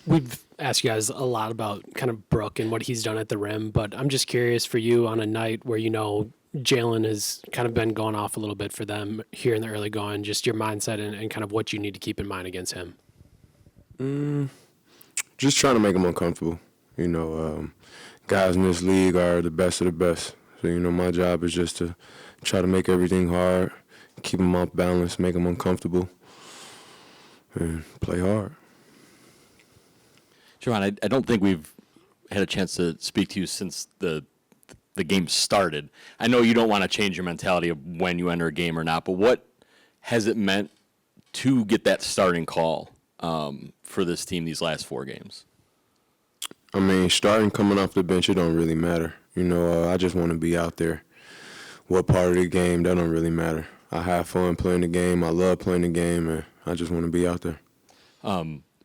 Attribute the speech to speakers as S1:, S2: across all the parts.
S1: We've asked you guys a lot about kind of Brook and what he's done at the rim, but I'm just curious for you on a night where, Jalen has kind of been going off a little bit for them here in the early going, just your mindset and kind of what you need to keep in mind against him.
S2: Just trying to make them uncomfortable. Guys in this league are the best of the best. So, my job is just to try to make everything hard, keep them off balance, make them uncomfortable, and play hard.
S3: Jevon, I don't think we've had a chance to speak to you since the game started. I know you don't want to change your mentality of when you enter a game or not, but what has it meant to get that starting call for this team these last 4 games?
S2: I mean, starting coming off the bench, it don't really matter. I just want to be out there. What part of the game, that don't really matter. I have fun playing the game. I love playing the game, and I just want to be out there.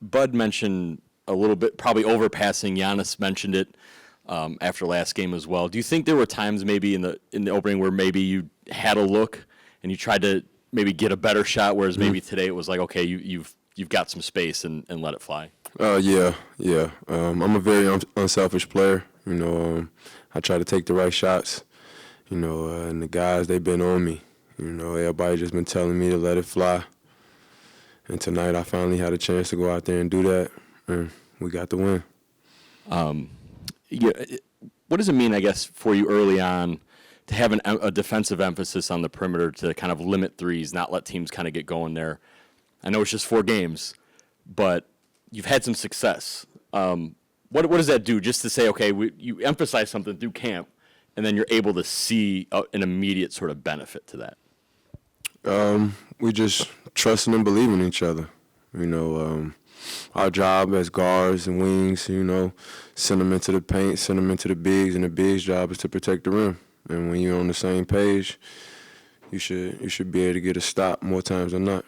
S3: Bud mentioned a little bit, probably overpassing. Giannis mentioned it after last game as well. Do you think there were times maybe in the opening where maybe you had a look and you tried to maybe get a better shot, whereas maybe today it was like, okay, you've got some space and let it fly?
S2: Yeah. I'm a very unselfish player. I try to take the right shots. And the guys, they've been on me. Everybody just been telling me to let it fly. And tonight I finally had a chance to go out there and do that, and we got the win.
S3: What does it mean, I guess, for you early on to have a defensive emphasis on the perimeter to kind of limit threes, not let teams kind of get going there? I know it's just 4 games, but you've had some success. What does that do just to say, okay, you emphasize something through camp, and then you're able to see an immediate sort of benefit to that?
S2: We just trusting and believing in each other. Our job as guards and wings, send them into the paint, send them into the bigs, and the bigs' job is to protect the rim. And when you're on the same page, you should be able to get a stop more times than not.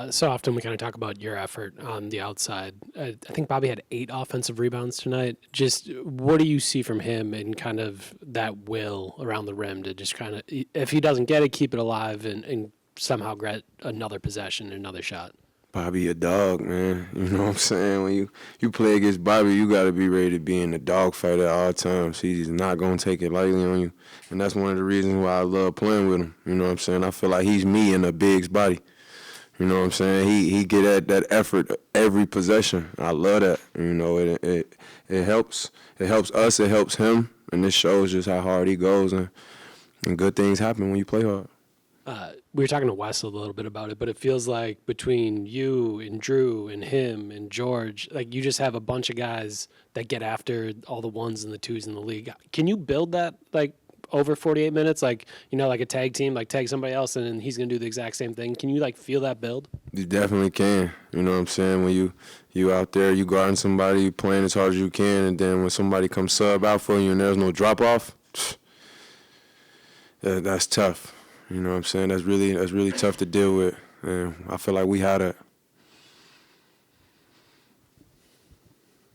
S1: So often we kind of talk about your effort on the outside. I think Bobby had 8 offensive rebounds tonight. Just what do you see from him and kind of that will around the rim to just kind of, if he doesn't get it, keep it alive and somehow get another possession, another shot?
S2: Bobby a dog, man. You know what I'm saying? When you play against Bobby, you got to be ready to be in the dogfight at all times. He's not going to take it lightly on you. And that's one of the reasons why I love playing with him. You know what I'm saying? I feel like he's me in a big's body. You know what I'm saying? He get at that effort every possession. I love that. It helps. It helps us. It helps him. And this shows just how hard he goes. And good things happen when you play hard.
S1: We were talking to Wes a little bit about it, but it feels like between you and Drew and him and George, like you just have a bunch of guys that get after all the 1s and the 2s in the league. Can you build that like over 48 minutes? Like, like a tag team, like tag somebody else and then he's going to do the exact same thing. Can you like feel that build?
S2: You definitely can. You know what I'm saying? When you out there, you guarding somebody, you playing as hard as you can, and then when somebody comes sub out for you and there's no drop off, that's tough. You know what I'm saying? That's really tough to deal with. And I feel like we had it.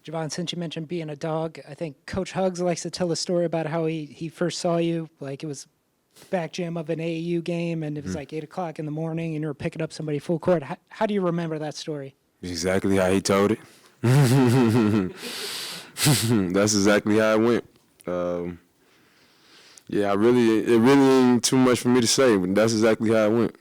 S4: Jevon, since you mentioned being a dog, I think Coach Huggs likes to tell a story about how he first saw you. Like it was back gym of an AAU game, and it was like 8 o'clock in the morning, and you were picking up somebody full court. How do you remember that story?
S2: Exactly how he told it. That's exactly how it went. It really ain't too much for me to say, but that's exactly how it went.